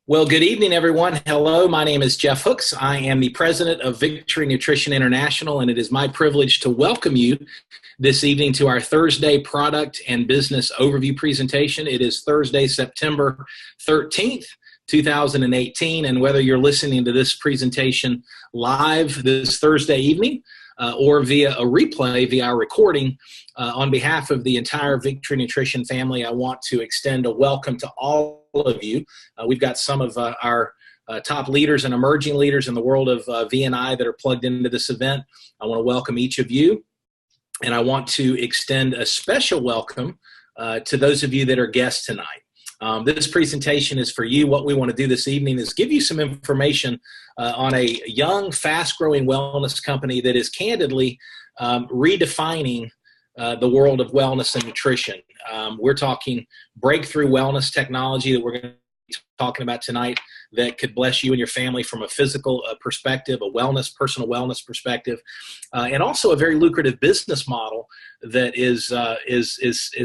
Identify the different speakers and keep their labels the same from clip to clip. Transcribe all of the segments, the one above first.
Speaker 1: Well, good evening, everyone. Hello, my name is Jeff Hooks. I am the president of Victory Nutrition International, and it is my privilege to welcome you this evening to our Thursday product and business overview presentation. It is Thursday, September 13th, 2018, and whether you're listening to this presentation live this Thursday evening or via a replay, via our recording, on behalf of the entire Victory Nutrition family, I want to extend a welcome to all of you. We've got some of our top leaders and emerging leaders in the world of V&I that are plugged into this event. I want to welcome each of you, and I want to extend a special welcome to those of you that are guests tonight. This presentation is for you. What we want to do this evening is give you some information on a young, fast-growing wellness company that is candidly redefining the world of wellness and nutrition. We're talking breakthrough wellness technology that we're going to be talking about tonight that could bless you and your family from a physical perspective, a wellness, personal wellness perspective, and also a very lucrative business model that is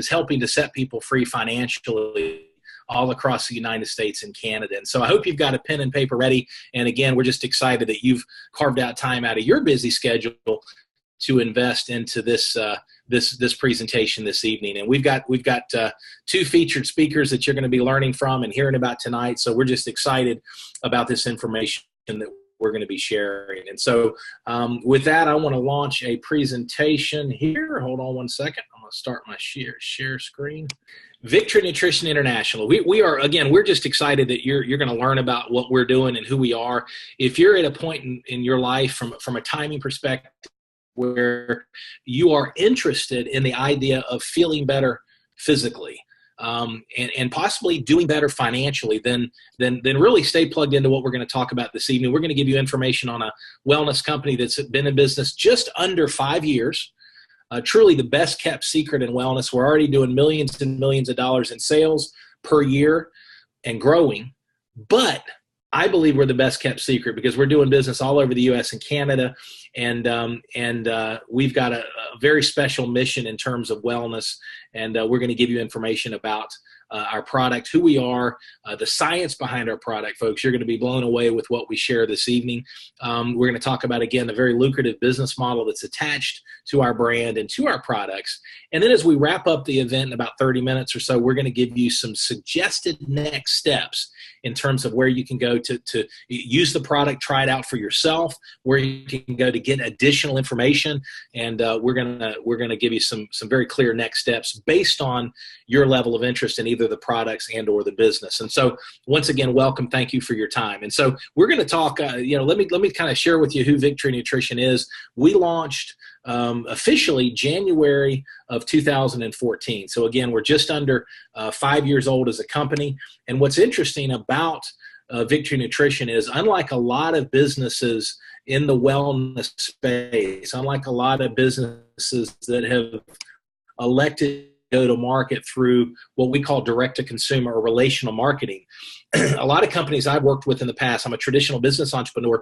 Speaker 1: helping to set people free financially all across the United States and Canada. And so I hope you've got a pen and paper ready. And again, we're just excited that you've carved out time out of your busy schedule to invest into this presentation this evening. And we've got two featured speakers that you're going to be learning from and hearing about tonight. So we're just excited about this information that we're going to be sharing. And so with that, I want to launch a presentation here. Hold on one second. I'm going to start my share screen. Victory Nutrition International. We are, again, we're just excited that you're going to learn about what we're doing and who we are. If you're at a point in your life from a timing perspective where you are interested in the idea of feeling better physically and possibly doing better financially, then really stay plugged into what we're going to talk about this evening. We're going to give you information on a wellness company that's been in business just under 5 years. Truly the best kept secret in wellness. We're already doing millions and millions of dollars in sales per year and growing. But I believe we're the best kept secret because we're doing business all over the U.S. and Canada. And we've got a very special mission in terms of wellness. And we're going to give you information about our product, who we are, the science behind our product, folks. You're going to be blown away with what we share this evening. We're going to talk about, again, the very lucrative business model that's attached to our brand and to our products. And then as we wrap up the event in about 30 minutes or so, we're going to give you some suggested next steps in terms of where you can go to use the product, try it out for yourself, where you can go to get additional information. And we're gonna give you some very clear next steps based on your level of interest in either the products and or the business. And so once again, welcome. Thank you for your time. And so we're going to talk, let me kind of share with you who Victory Nutrition is. We launched officially January of 2014. So again, we're just under 5 years old as a company. And what's interesting about Victory Nutrition is, unlike a lot of businesses in the wellness space, unlike a lot of businesses that have elected go to market through what we call direct-to-consumer or relational marketing. A lot of companies I've worked with in the past, I'm a traditional business entrepreneur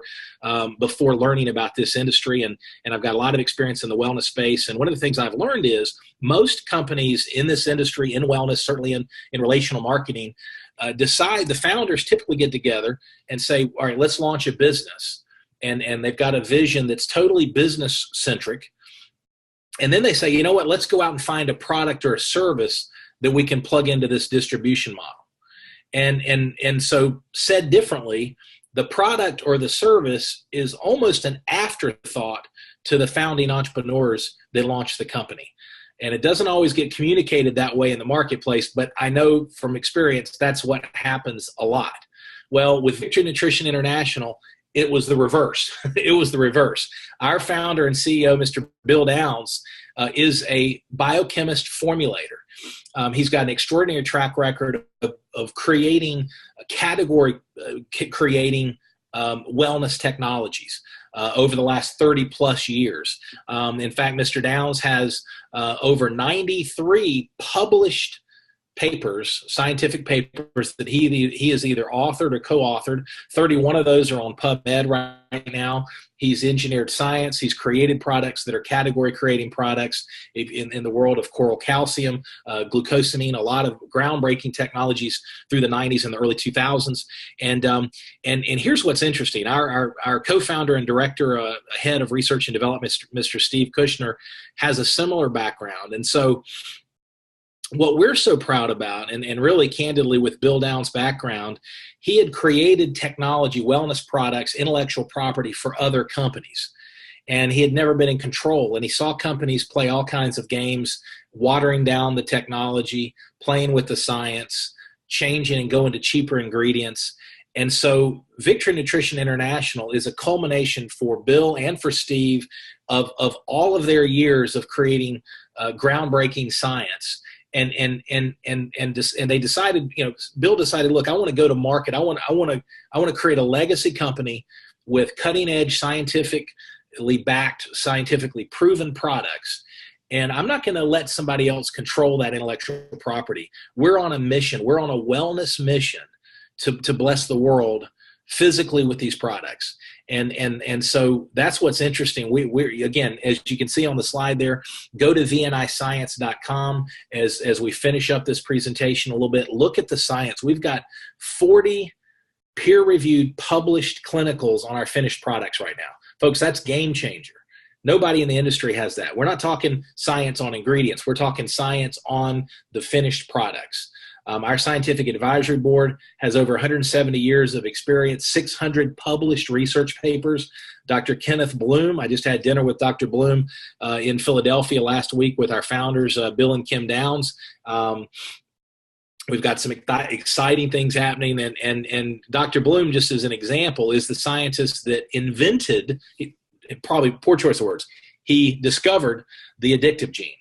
Speaker 1: before learning about this industry, and I've got a lot of experience in the wellness space. And one of the things I've learned is most companies in this industry, in wellness, certainly in relational marketing, the founders typically get together and say, all right, let's launch a business. And they've got a vision that's totally business-centric. And then they say, you know what, let's go out and find a product or a service that we can plug into this distribution model. And so said differently, the product or the service is almost an afterthought to the founding entrepreneurs that launched the company. And it doesn't always get communicated that way in the marketplace, but I know from experience that's what happens a lot. Well, with Victory Nutrition International, it was the reverse. It was the reverse. Our founder and CEO, Mr. Bill Downs, is a biochemist formulator. He's got an extraordinary track record of creating wellness technologies over the last 30 plus years. In fact, Mr. Downs has over 93 published papers, scientific papers that he has either authored or co-authored. 31 of those are on PubMed right now. He's engineered science. He's created products that are category-creating products in the world of coral calcium, glucosamine, a lot of groundbreaking technologies through the 90s and the early 2000s. And here's what's interesting. Our co-founder and director, head of research and development, Mr. Steve Kushner, has a similar background. And so what we're so proud about, and really candidly with Bill Downs' background, he had created technology, wellness products, intellectual property for other companies. And he had never been in control. And he saw companies play all kinds of games, watering down the technology, playing with the science, changing and going to cheaper ingredients. And so Victory Nutrition International is a culmination for Bill and for Steve of all of their years of creating groundbreaking science. And they decided, Bill decided, look, I want to go to market. I want to create a legacy company with cutting edge, scientifically backed, scientifically proven products. And I'm not going to let somebody else control that intellectual property. We're on a mission. We're on a wellness mission to bless the world physically with these products. And so that's what's interesting. We're again, as you can see on the slide there, go to vniscience.com as we finish up this presentation a little bit. Look at the science. We've got 40 peer-reviewed published clinicals on our finished products right now. Folks, that's game changer. Nobody in the industry has that. We're not talking science on ingredients. We're talking science on the finished products. Our scientific advisory board has over 170 years of experience, 600 published research papers. Dr. Kenneth Bloom, I just had dinner with Dr. Bloom in Philadelphia last week with our founders, Bill and Kim Downs. We've got some exciting things happening. And Dr. Bloom, just as an example, is the scientist that invented, probably poor choice of words, he discovered the addictive gene.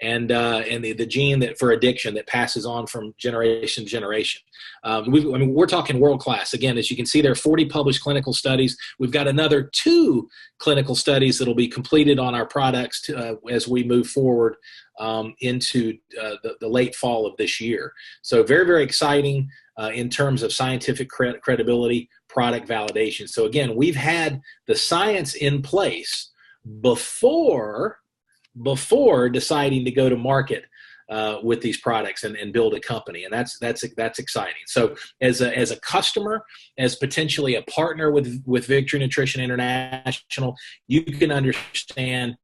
Speaker 1: And the gene that for addiction that passes on from generation to generation. We're talking world class. Again, as you can see, there are 40 published clinical studies. We've got another 2 clinical studies that will be completed on our products as we move forward into the late fall of this year. So very, very exciting in terms of scientific credibility, product validation. So again, we've had the science in place before deciding to go to market with these products and build a company, and that's exciting. So as a customer, as potentially a partner with Victory Nutrition International, you can understand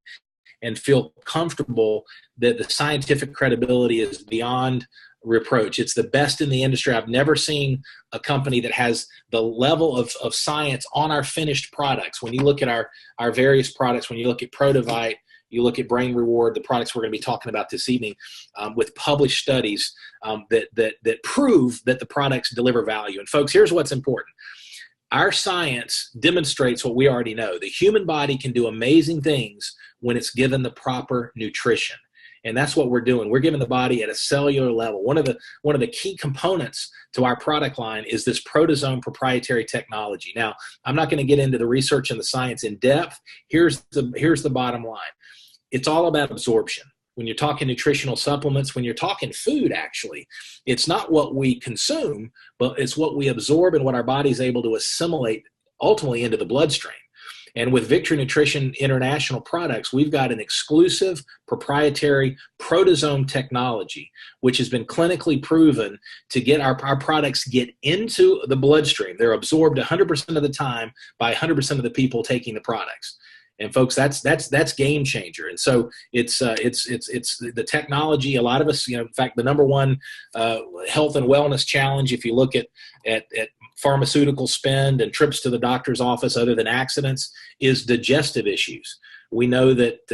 Speaker 1: and feel comfortable that the scientific credibility is beyond reproach. It's the best in the industry. I've never seen a company that has the level of science on our finished products. When you look at our various products, when you look at Protovite, you look at Brain Reward, the products we're going to be talking about this evening, with published studies that prove that the products deliver value. And folks, here's what's important. Our science demonstrates what we already know. The human body can do amazing things when it's given the proper nutrition. And that's what we're doing. We're giving the body at a cellular level. One of the key components to our product line is this proteasome proprietary technology. Now, I'm not going to get into the research and the science in depth. Here's the bottom line. It's all about absorption. When you're talking nutritional supplements, when you're talking food, actually, it's not what we consume, but it's what we absorb and what our body's able to assimilate ultimately into the bloodstream. And with Victory Nutrition International products, we've got an exclusive proprietary proteasome technology, which has been clinically proven to get our products get into the bloodstream. They're absorbed 100% of the time by 100% of the people taking the products. And folks, that's game changer. And so it's the technology. A lot of us, in fact, the number one health and wellness challenge, if you look at pharmaceutical spend and trips to the doctor's office other than accidents, is digestive issues. We know that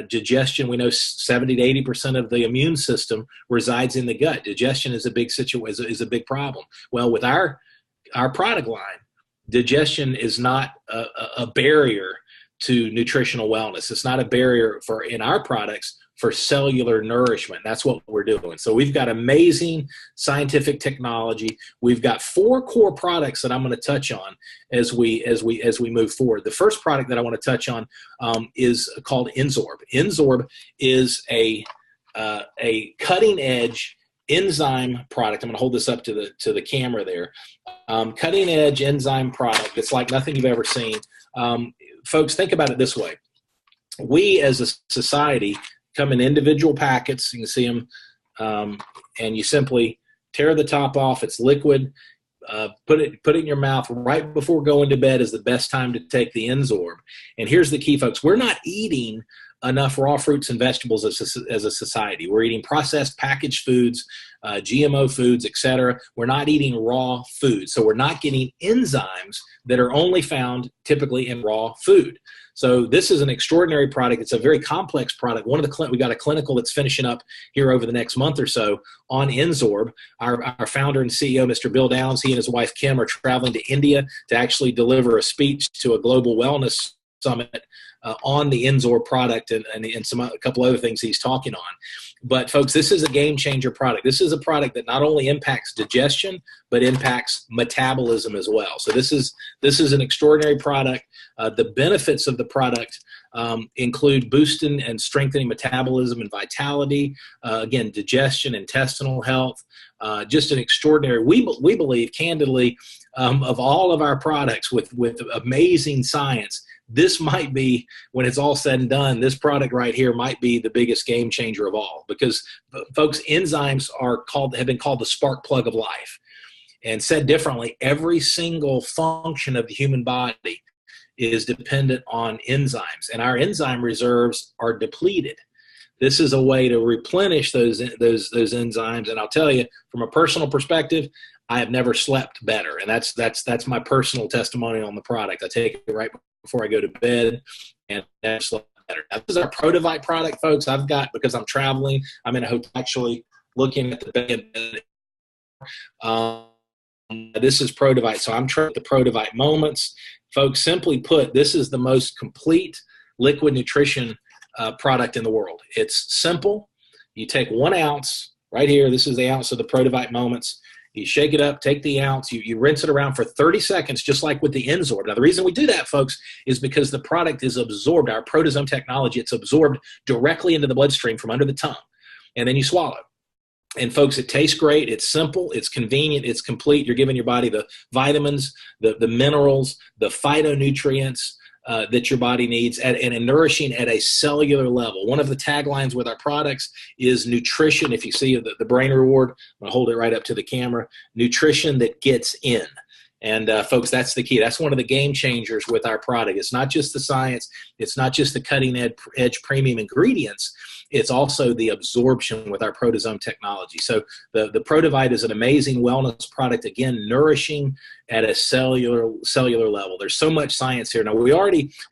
Speaker 1: digestion, we know 70 to 80% of the immune system resides in the gut. Digestion is a big is a big problem. Well, with our product line, digestion is not a barrier to nutritional wellness. It's not a barrier in our products for cellular nourishment. That's what we're doing. So we've got amazing scientific technology. We've got 4 core products that I'm going to touch on as we move forward. The first product that I want to touch on is called N-Sorb. N-Sorb is a cutting edge enzyme product. I'm going to hold this up to the camera there. Cutting edge enzyme product. It's like nothing you've ever seen. Folks, think about it this way. We as a society come in individual packets. You can see them, and you simply tear the top off. It's liquid. Put it in your mouth right before going to bed is the best time to take the N-Sorb. And here's the key, folks. We're not eating enough raw fruits and vegetables as a society. We're eating processed packaged foods, GMO foods, etc. We're not eating raw food. So we're not getting enzymes that are only found typically in raw food. So this is an extraordinary product. It's a very complex product. We got a clinical that's finishing up here over the next month or so on N-Sorb. Our founder and CEO, Mr. Bill Downs, he and his wife Kim are traveling to India to actually deliver a speech to a global wellness summit on the N-Sorb product and a couple other things he's talking on. But folks, this is a game changer product. This is a product that not only impacts digestion, but impacts metabolism as well. So this is an extraordinary product. The benefits of the product include boosting and strengthening metabolism and vitality, again, digestion, intestinal health, just an extraordinary, we believe, candidly, of all of our products with amazing science, this might be, when it's all said and done, this product right here might be the biggest game changer of all, because folks, enzymes have been called the spark plug of life. And said differently, every single function of the human body is dependent on enzymes, and our enzyme reserves are depleted. This is a way to replenish those enzymes. And I'll tell you, from a personal perspective, I have never slept better, and that's my personal testimony on the product. I take it right before I go to bed, and I slept better. Now, this is our Protivite product, folks. I've got, because I'm traveling, I'm in a hotel actually looking at the bed. This is Protivite, so I'm trying the Protivite Moments. Folks, simply put, this is the most complete liquid nutrition product in the world. It's simple. You take 1 ounce right here. This is the ounce of the Protivite Moments. You shake it up, take the ounce, you rinse it around for 30 seconds, just like with the N-Sorb. Now, the reason we do that, folks, is because the product is absorbed, our proteasome technology, it's absorbed directly into the bloodstream from under the tongue, and then you swallow. And folks, it tastes great, it's simple, it's convenient, it's complete. You're giving your body the vitamins, the minerals, the phytonutrients that your body needs, and nourishing at a cellular level. One of the taglines with our products is nutrition. If you see the brain reward, I'm going to hold it right up to the camera, nutrition that gets in. And folks, that's the key. That's one of the game changers with our product. It's not just the science. It's not just the cutting edge premium ingredients. It's also the absorption with our proteasome technology. So the Protivite is an amazing wellness product, again, nourishing at a cellular level. There's so much science here. Now, we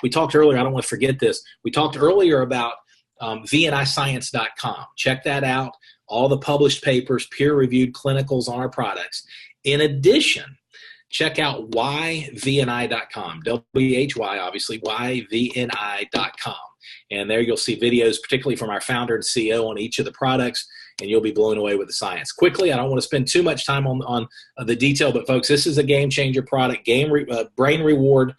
Speaker 1: talked earlier, I don't want to forget this. We talked earlier about vniscience.com. Check that out. All the published papers, peer-reviewed clinicals on our products. In addition, check out yvni.com, W-H-Y, obviously, yvni.com. And there you'll see videos, particularly from our founder and CEO, on each of the products, and you'll be blown away with the science. Quickly, I don't want to spend too much time on the detail, but folks, this is a game-changer product, brain reward,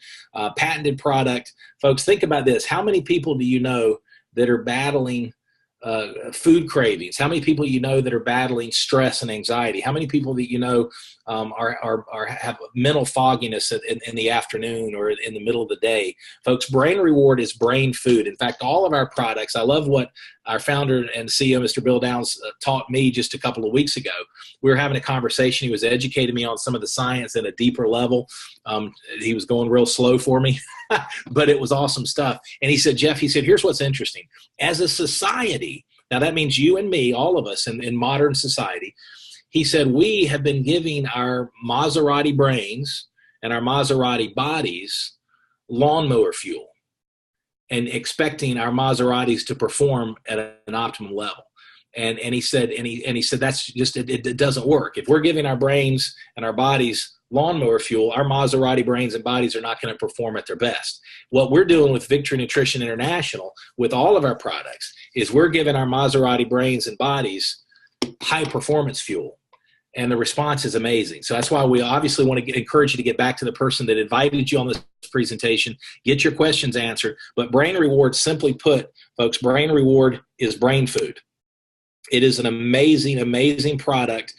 Speaker 1: patented product. Folks, think about this. How many people do you know that are battling food cravings? How many people you know that are battling stress and anxiety? How many people that you know have mental fogginess in the afternoon or in the middle of the day? Folks, Brain Reward is brain food. In fact, all of our products, I love what our founder and CEO, Mr. Bill Downs, taught me just a couple of weeks ago. We were having a conversation. He was educating me on some of the science at a deeper level. He was going real slow for me, but it was awesome stuff. And he said, Jeff, here's what's interesting. As a society, now that means you and me, all of us in modern society, he said, we have been giving our Maserati brains and our Maserati bodies lawnmower fuel and expecting our Maseratis to perform at an optimum level. And he said that's just, it doesn't work. If we're giving our brains and our bodies lawnmower fuel, our Maserati brains and bodies are not going to perform at their best. What we're doing with Victory Nutrition International with all of our products is we're giving our Maserati brains and bodies high performance fuel. And the response is amazing. So that's why we obviously want to encourage you to get back to the person that invited you on this presentation, get your questions answered. But Brain Reward, simply put, folks, Brain Reward is brain food. It is an amazing, amazing product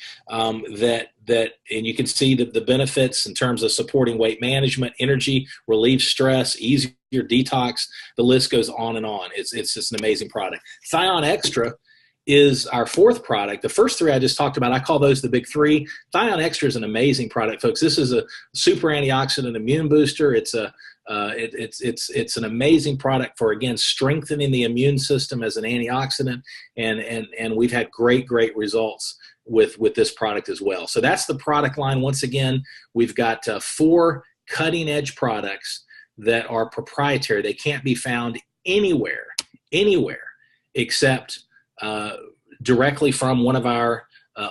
Speaker 1: and you can see the benefits in terms of supporting weight management, energy, relieves stress, easier detox. The list goes on and on. It's just an amazing product. Thion Extra is our fourth product. The first three I just talked about, I call those the big three. Thion Extra is an amazing product, folks. This is a super antioxidant immune booster. It's an amazing product for, again, strengthening the immune system as an antioxidant, and we've had great results with this product as well. So that's the product line. Once again, we've got 4 cutting edge products that are proprietary. They can't be found anywhere except directly from one of our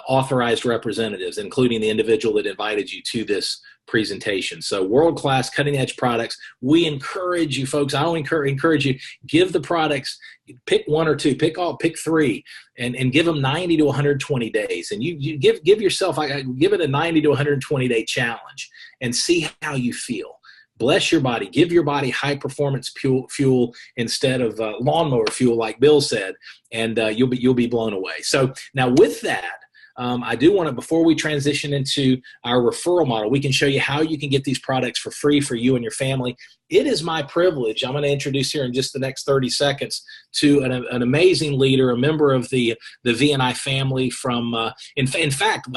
Speaker 1: authorized representatives, including the individual that invited you to this presentation. So world-class cutting-edge products. We encourage you, folks. I don't encourage you, give the products, pick 1 or 2, pick 3, and give them 90 to 120 days. And you give yourself, give it a 90 to 120 day challenge and see how you feel. Bless your body. Give your body high-performance fuel instead of lawnmower fuel, like Bill said, and you'll be blown away. So now with that, I do want to, before we transition into our referral model, we can show you how you can get these products for free for you and your family. It is my privilege. I'm going to introduce here in just the next 30 seconds to an amazing leader, a member of the VNI family from, in fact,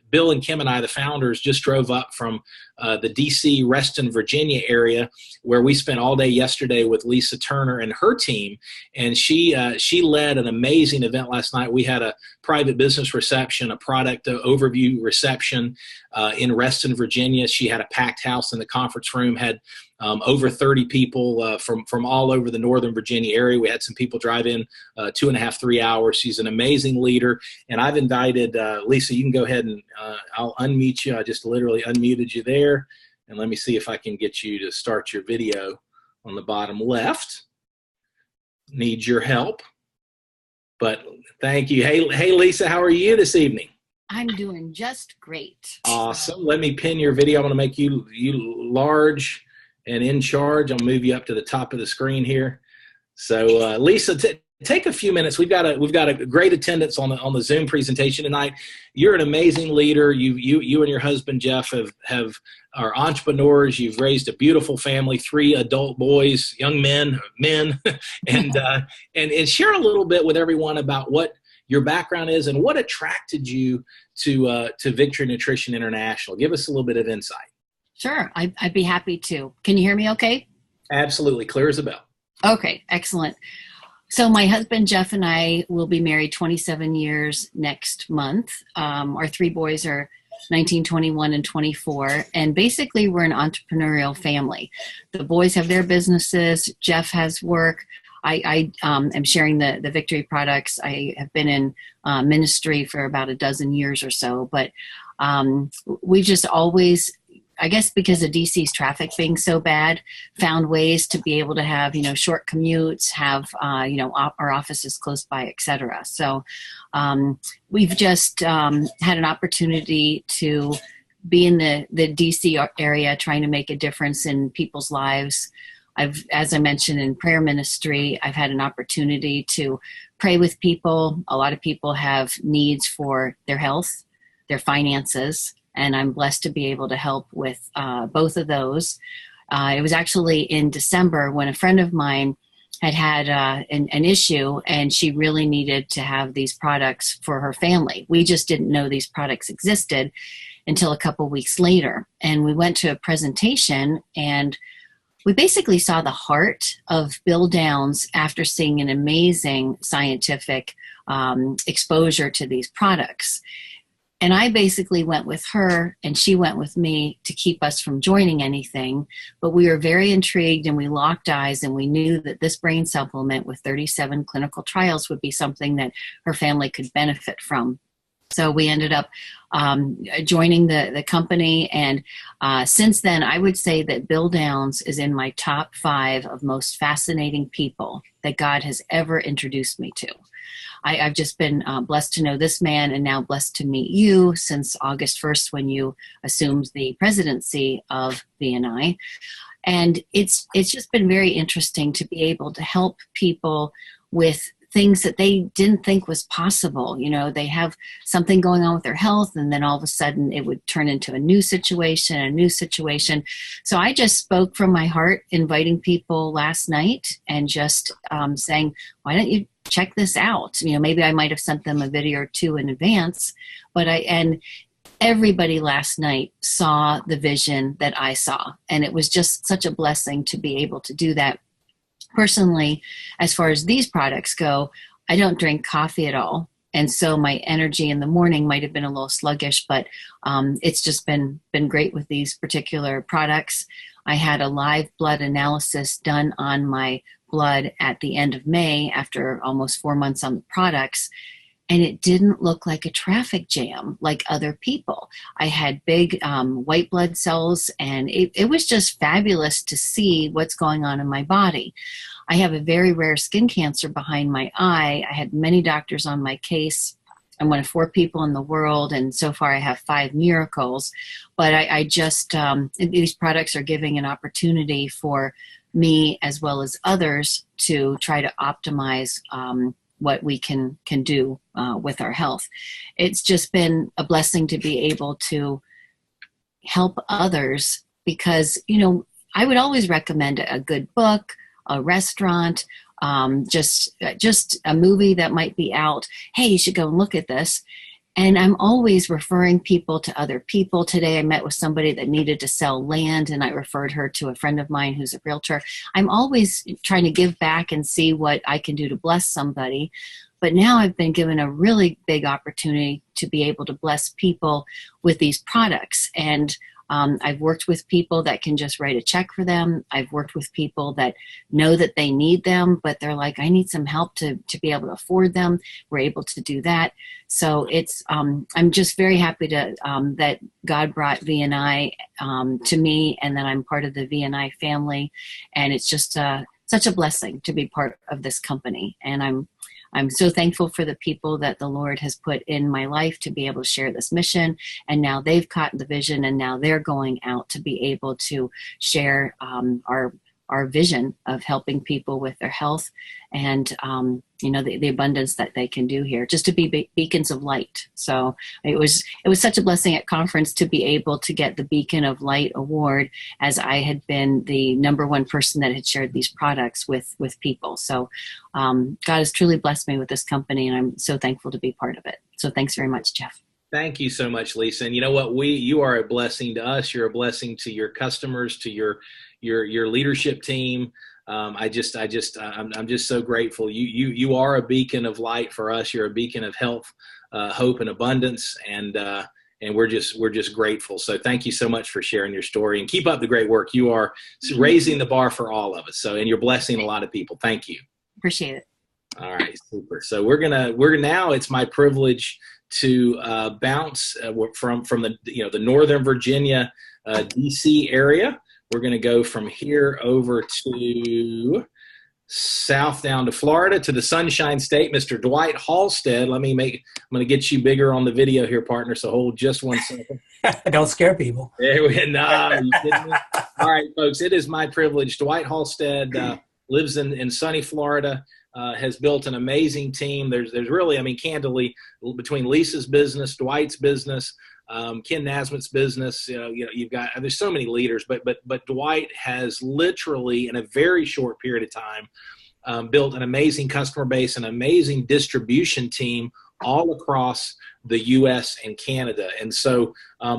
Speaker 1: Bill and Kim and I, the founders, just drove up from the DC, Reston, Virginia area, where we spent all day yesterday with Lisa Turner and her team. And she led an amazing event last night. We had a private business reception, a product overview reception in Reston, Virginia. She had a packed house in the conference room, had over 30 people from all over the Northern Virginia area. We had some people drive in 2.5, 3 hours. She's an amazing leader. And I've invited, Lisa, you can go ahead and I'll unmute you. I just literally unmuted you there. And let me see if I can get you to start your video on the bottom left. Need your help. But thank you. Hey, Lisa, how are you this evening?
Speaker 2: I'm doing just great.
Speaker 1: Awesome. Let me pin your video. I'm going to make you large and in charge. I'll move you up to the top of the screen here. So Lisa, take a few minutes. We've got a great attendance on the Zoom presentation tonight. You're an amazing leader. You and your husband Jeff are entrepreneurs. You've raised a beautiful family, 3 adult boys, young men, and share a little bit with everyone about what your background is and what attracted you to Victory Nutrition International. Give us a little bit of insight.
Speaker 2: Sure, I'd be happy to. Can you hear me okay?
Speaker 1: Absolutely, clear as a bell.
Speaker 2: Okay, excellent. So my husband Jeff and I will be married 27 years next month. Our 3 boys are 19, 21, and 24. And basically, we're an entrepreneurial family. The boys have their businesses. Jeff has work. I am sharing the Victory products. I have been in ministry for about a dozen years or so. But we just always, I guess because of DC's traffic being so bad, found ways to be able to have, short commutes, have, our offices close by, et cetera. So we've just had an opportunity to be in the DC area trying to make a difference in people's lives. As I mentioned, in prayer ministry, I've had an opportunity to pray with people. A lot of people have needs for their health, their finances, and I'm blessed to be able to help with both of those. It was actually in December when a friend of mine had an issue, and she really needed to have these products for her family. We just didn't know these products existed until a couple weeks later. And we went to a presentation, and we basically saw the heart of Bill Downs after seeing an amazing scientific exposure to these products. And I basically went with her, and she went with me to keep us from joining anything. But we were very intrigued, and we locked eyes, and we knew that this brain supplement with 37 clinical trials would be something that her family could benefit from. So we ended up joining the company, and since then, I would say that Bill Downs is in my top 5 of most fascinating people that God has ever introduced me to. I've just been blessed to know this man, and now blessed to meet you since August 1st when you assumed the presidency of VNI. And it's just been very interesting to be able to help people with things that they didn't think was possible. You know, they have something going on with their health, and then all of a sudden it would turn into a new situation. So I just spoke from my heart, inviting people last night and just saying, why don't you check this out? You know, maybe I might have sent them a video or two in advance, and everybody last night saw the vision that I saw. And it was just such a blessing to be able to do that. Personally, as far as these products go, I don't drink coffee at all. And so my energy in the morning might have been a little sluggish, but it's just been great with these particular products. I had a live blood analysis done on my blood at the end of May after almost 4 months on the products. And it didn't look like a traffic jam like other people. I had big white blood cells, and it was just fabulous to see what's going on in my body. I have a very rare skin cancer behind my eye. I had many doctors on my case. I'm one of 4 people in the world, and so far I have 5 miracles. But I just, these products are giving an opportunity for me as well as others to try to optimize what we can do with our health. It's just been a blessing to be able to help others because, you know, I would always recommend a good book, a restaurant, just a movie that might be out. Hey, you should go and look at this. And I'm always referring people to other people. Today I met with somebody that needed to sell land, and I referred her to a friend of mine who's a realtor. I'm always trying to give back and see what I can do to bless somebody. But now I've been given a really big opportunity to be able to bless people with these products. And I've worked with people that can just write a check for them. I've worked with people that know that they need them, but they're like, I need some help to be able to afford them. We're able to do that. So it's, I'm just very happy to, that God brought VNI to me, and that I'm part of the VNI family. And it's just such a blessing to be part of this company. And I'm so thankful for the people that the Lord has put in my life to be able to share this mission. And now they've caught the vision, and now they're going out to be able to share our vision of helping people with their health and, you know, the abundance that they can do here, just to be beacons of light. So it was such a blessing at conference to be able to get the Beacon of Light award, as I had been the #1 person that had shared these products with people. So God has truly blessed me with this company, and I'm so thankful to be part of it. So thanks very much, Jeff.
Speaker 1: Thank you so much, Lisa. And you know what? You are a blessing to us. You're a blessing to your customers, to your leadership team. I'm just so grateful. You are a beacon of light for us. You're a beacon of health, hope, and abundance. And we're just grateful. So thank you so much for sharing your story, and keep up the great work. You are raising the bar for all of us. So, and you're blessing a lot of people. Thank you.
Speaker 2: Appreciate it.
Speaker 1: All right, super. So we're now, it's my privilege to bounce from the Northern Virginia, DC area. We're going to go from here over to south down to Florida, to the Sunshine State, Mr. Dwight Halstead. I'm going to get you bigger on the video here, partner. So hold just 1 second.
Speaker 3: Don't scare people.
Speaker 1: There we go. Nah, you kidding me? All right, folks, it is my privilege. Dwight Halstead lives in sunny Florida. Has built an amazing team. There's really, I mean, candidly, between Lisa's business, Dwight's business, Ken Nasmith's business, you've got, there's so many leaders, but Dwight has literally in a very short period of time built an amazing customer base, an amazing distribution team all across the U.S. and Canada. And so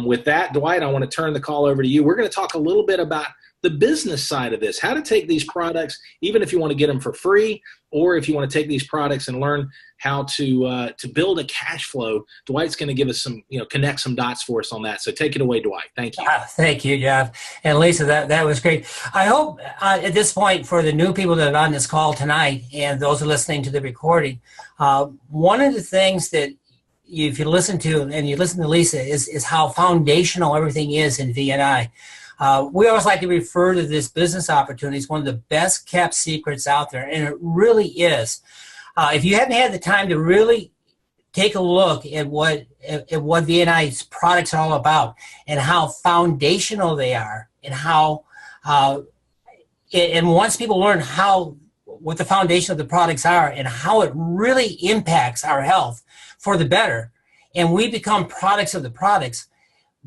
Speaker 1: with that, Dwight, I want to turn the call over to you. We're going to talk a little bit about the business side of this, how to take these products, even if you want to get them for free, or if you want to take these products and learn how to build a cash flow. Dwight's going to give us some, connect some dots for us on that. So take it away, Dwight. Thank you.
Speaker 3: Thank you, Jeff. And Lisa, that was great. I hope at this point, for the new people that are on this call tonight and those who are listening to the recording, one of the things that if you listen to, and you listen to Lisa, is how foundational everything is in VNI. We always like to refer to this business opportunity as one of the best kept secrets out there, and it really is. If you haven't had the time to really take a look at what VNI's products are all about and how foundational they are, and how and once people learn how what the foundation of the products are and how it really impacts our health for the better, and we become products of the products.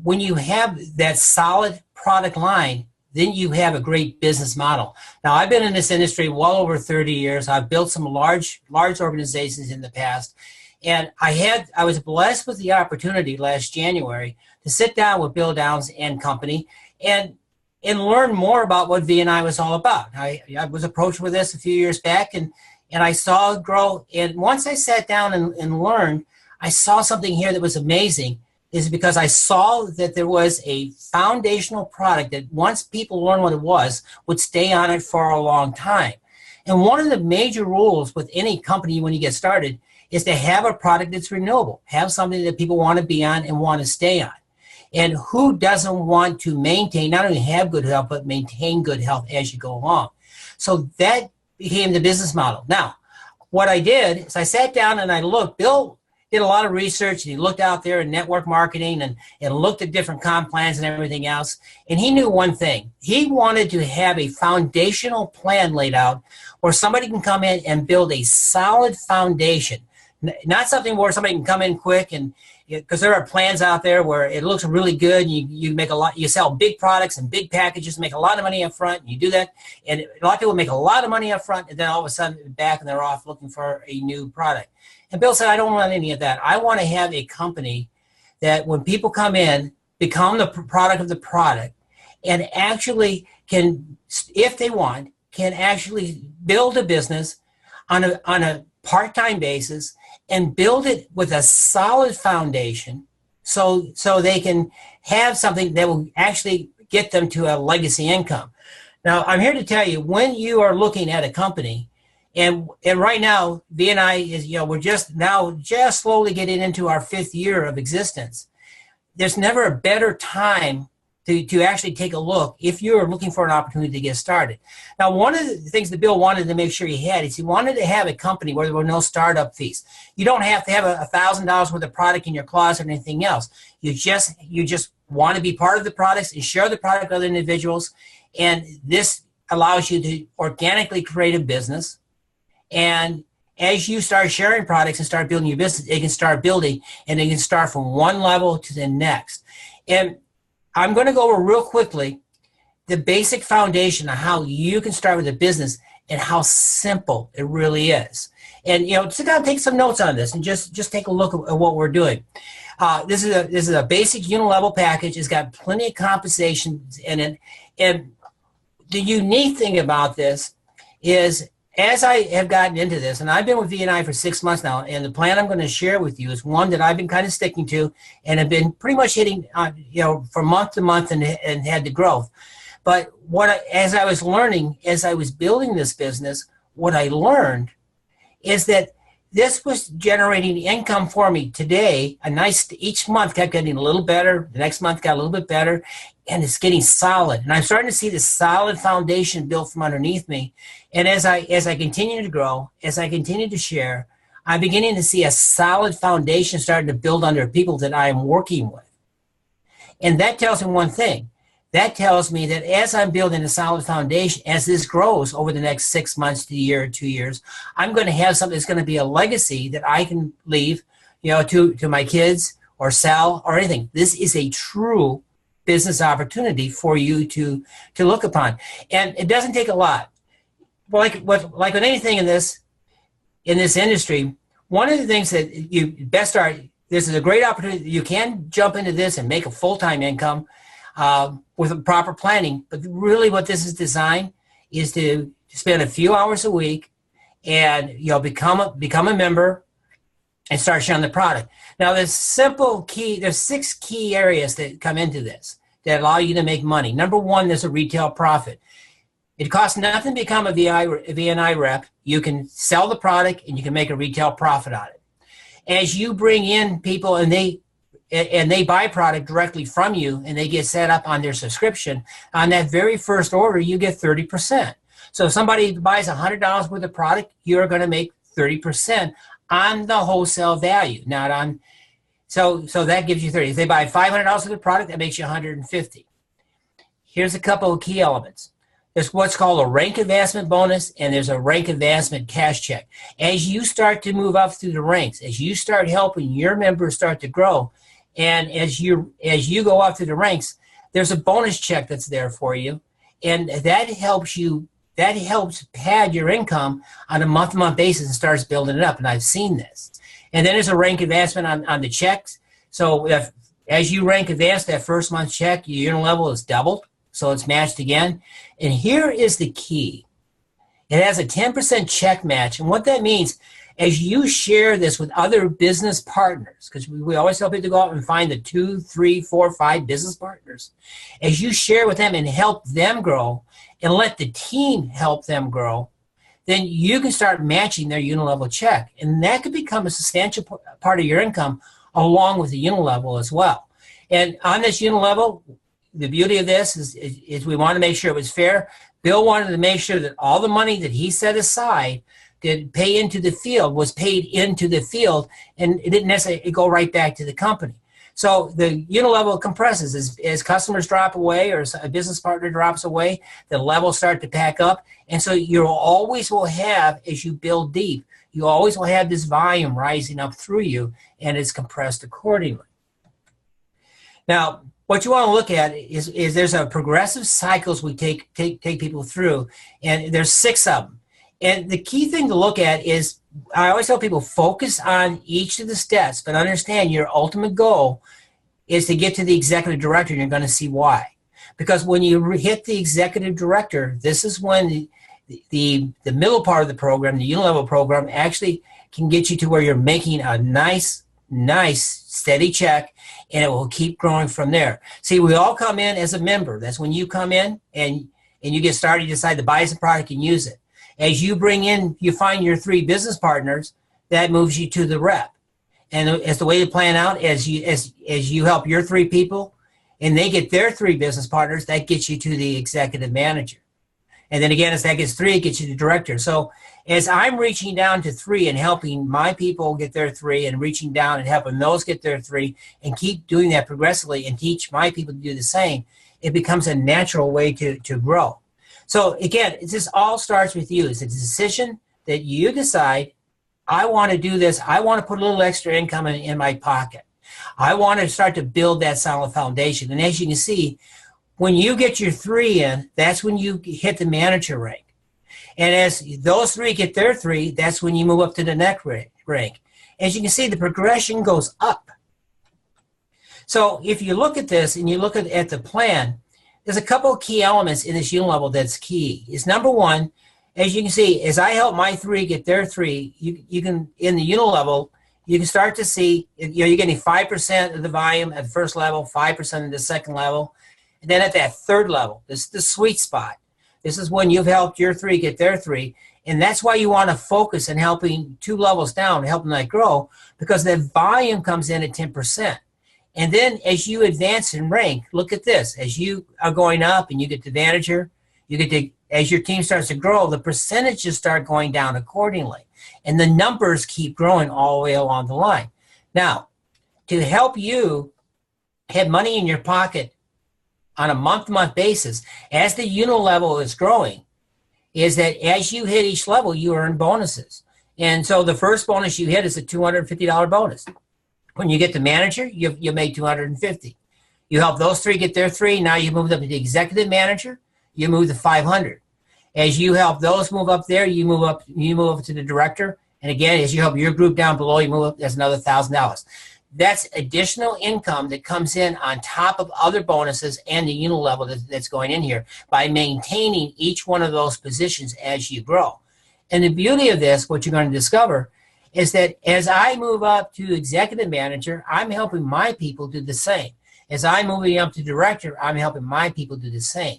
Speaker 3: When you have that solid product line, then you have a great business model. Now, I've been in this industry well over 30 years. I've built some large organizations in the past. And I was blessed with the opportunity last January to sit down with Bill Downs and company and learn more about what V&I was all about. I was approached with this a few years back, and I saw it grow. And once I sat down and learned, I saw something here that was amazing, is because I saw that there was a foundational product that once people learned what it was, would stay on it for a long time. And one of the major rules with any company when you get started is to have a product that's renewable, have something that people want to be on and want to stay on. And who doesn't want to maintain, not only have good health, but maintain good health as you go along? So that became the business model. Now, what I did is I sat down and I looked. Bill did a lot of research, and he looked out there in network marketing and looked at different comp plans and everything else. And he knew one thing. He wanted to have a foundational plan laid out where somebody can come in and build a solid foundation. Not something where somebody can come in quick, and because there are plans out there where it looks really good. You make a lot, you sell big products and big packages, make a lot of money up front, and you do that. And a lot of people make a lot of money up front, and then all of a sudden they're back and they're off looking for a new product. And Bill said, I don't want any of that. I want to have a company that when people come in, become the product of the product, and actually can, if they want, can actually build a business on a part-time basis and build it with a solid foundation so they can have something that will actually get them to a legacy income. Now, I'm here to tell you, when you are looking at a company, and right now, V&I is, we're just slowly getting into our 5th year of existence. There's never a better time to actually take a look if you're looking for an opportunity to get started. Now, one of the things that Bill wanted to make sure he had is he wanted to have a company where there were no startup fees. You don't have to have $1,000 worth of product in your closet or anything else. You just want to be part of the products and share the product with other individuals. And this allows you to organically create a business. And as you start sharing products and start building your business, it can start building, and it can start from one level to the next. And I'm going to go over real quickly the basic foundation of how you can start with a business and how simple it really is. And, sit down and take some notes on this and just take a look at what we're doing. This is a basic unilevel package. It's got plenty of compensations in it. And the unique thing about this is, as I have gotten into this, and I've been with V&I for 6 months now, and the plan I'm going to share with you is one that I've been kind of sticking to and have been pretty much hitting, from month to month and had the growth. But as I was learning, as I was building this business, what I learned is that this was generating income for me today. Each month kept getting a little better. The next month got a little bit better, and it's getting solid. And I'm starting to see this solid foundation built from underneath me. And as I continue to grow, as I continue to share, I'm beginning to see a solid foundation starting to build under people that I am working with. And that tells me one thing. That tells me that as I'm building a solid foundation, as this grows over the next 6 months to a year or 2 years, I'm going to have something that's going to be a legacy that I can leave, to my kids or sell or anything. This is a true business opportunity for you to look upon. And it doesn't take a lot. Like with anything in this industry, one of the things that you best start, this is a great opportunity. You can jump into this and make a full-time income with proper planning. But really what this is designed is to spend a few hours a week and become a member and start sharing the product. Now there's 6 key areas that come into this that allow you to make money. Number one, there's a retail profit. It costs nothing to become a V&I rep. You can sell the product and you can make a retail profit on it. As you bring in people and they buy product directly from you and they get set up on their subscription, on that very first order, you get 30%. So if somebody buys $100 worth of product, you're going to make 30% on the wholesale value, not on. So that gives you 30. If they buy $500 worth of product, that makes you $150. Here's a couple of key elements. There's what's called a rank advancement bonus, and there's a rank advancement cash check. As you start to move up through the ranks, as you start helping your members start to grow, and as you go up through the ranks, there's a bonus check that's there for you, and that helps pad your income on a month-to-month basis and starts building it up. And I've seen this. And then there's a rank advancement on the checks. So as you rank advance, that first month check, your unit level is doubled. So it's matched again. And here is the key. It has a 10% check match. And what that means, as you share this with other business partners, because we always tell people to go out and find the 2, 3, 4, 5 business partners. As you share with them and help them grow and let the team help them grow, then you can start matching their unit level check. And that could become a substantial part of your income along with the unit level as well. And on this unit level, the beauty of this is we want to make sure it was fair. Bill wanted to make sure that all the money that he set aside to pay into the field was paid into the field, and it didn't necessarily go right back to the company. So the unit level compresses as customers drop away or a business partner drops away, the levels start to pack up. And so you always will have, as you build deep, you always will have this volume rising up through you, and it's compressed accordingly. Now, what you want to look at is there's a progressive cycles we take people through, and there's 6 of them. And the key thing to look at is, I always tell people, focus on each of the steps, but understand your ultimate goal is to get to the executive director, and you're going to see why. Because when you hit the executive director, this is when the middle part of the program, the unit level program, actually can get you to where you're making a nice, steady check, and it will keep growing from there. See, we all come in as a member. That's when you come in and you get started, you decide to buy some product and use it. As you bring in, you find your 3 business partners, that moves you to the rep. And as the way to plan out, as you help your 3 people and they get their 3 business partners, that gets you to the executive manager. And then again, as that gets 3, it gets you to director. So as I'm reaching down to 3 and helping my people get their 3 and reaching down and helping those get their 3 and keep doing that progressively and teach my people to do the same, it becomes a natural way to grow. So again, it just all starts with you. It's a decision that you decide, I want to do this. I want to put a little extra income in my pocket. I want to start to build that solid foundation. And as you can see, when you get your 3 in, that's when you hit the manager rank. And as those 3 get their 3, that's when you move up to the next rank. As you can see, the progression goes up. So if you look at this and you look at the plan, there's a couple of key elements in this unit level that's key. Is number 1, as you can see, as I help my 3 get their 3, you can, in the unit level, you can start to see, you're getting 5% of the volume at the first level, 5% at the second level. And then at that 3rd level, this is the sweet spot. This is when you've helped your 3 get their 3. And that's why you want to focus on helping 2 levels down, helping that grow, because the volume comes in at 10%. And then as you advance in rank, look at this. As you are going up and you get to manager, as your team starts to grow, the percentages start going down accordingly. And the numbers keep growing all the way along the line. Now, to help you have money in your pocket on a month-to-month basis, as the unit level is growing, is that as you hit each level, you earn bonuses. And so the first bonus you hit is a $250 bonus. When you get to manager, you made $250. You help those 3 get their 3. Now you move up to the executive manager. You move to $500. As you help those move up there, you move up to the director. And again, as you help your group down below, you move up. That's another $1,000. That's additional income that comes in on top of other bonuses and the unit level that's going in here by maintaining each one of those positions as you grow. And the beauty of this, what you're going to discover, is that as I move up to executive manager, I'm helping my people do the same. As I'm moving up to director, I'm helping my people do the same.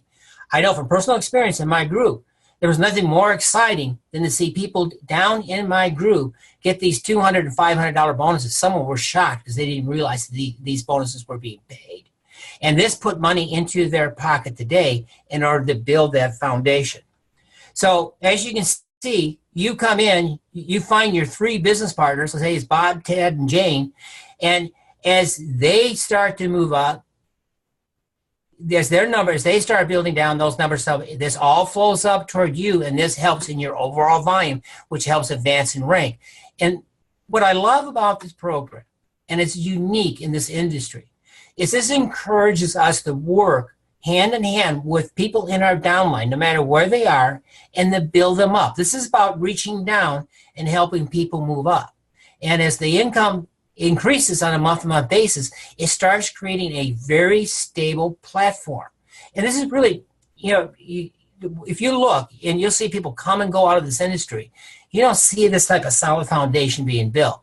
Speaker 3: I know from personal experience in my group, there was nothing more exciting than to see people down in my group get these $200 and $500 bonuses. Some were shocked because they didn't realize these bonuses were being paid. And this put money into their pocket today in order to build that foundation. So as you can see, you come in, you find your 3 business partners, let's say it's Bob, Ted, and Jane, and as they start to move up, there's their numbers. They start building down those numbers. So this all flows up toward you, and this helps in your overall volume, which helps advance in rank. And what I love about this program, and it's unique in this industry, is this encourages us to work hand in hand with people in our downline, no matter where they are, and to build them up. This is about reaching down and helping people move up. And as the income increases on a month-to-month basis, it starts creating a very stable platform. And this is really, if you look and you'll see people come and go out of this industry, you don't see this type of solid foundation being built.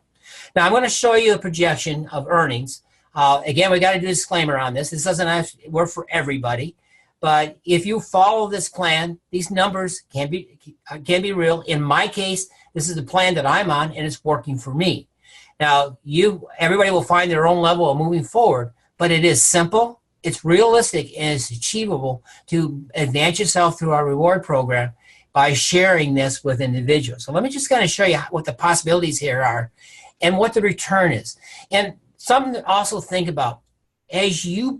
Speaker 3: Now, I'm going to show you a projection of earnings. Again, we got to do a disclaimer on this. This doesn't have to work for everybody. But if you follow this plan, these numbers can be real. In my case, this is the plan that I'm on, and it's working for me. Now, everybody will find their own level of moving forward, but it is simple, it's realistic, and it's achievable to advance yourself through our reward program by sharing this with individuals. So let me just kind of show you what the possibilities here are and what the return is. And something to also think about, as you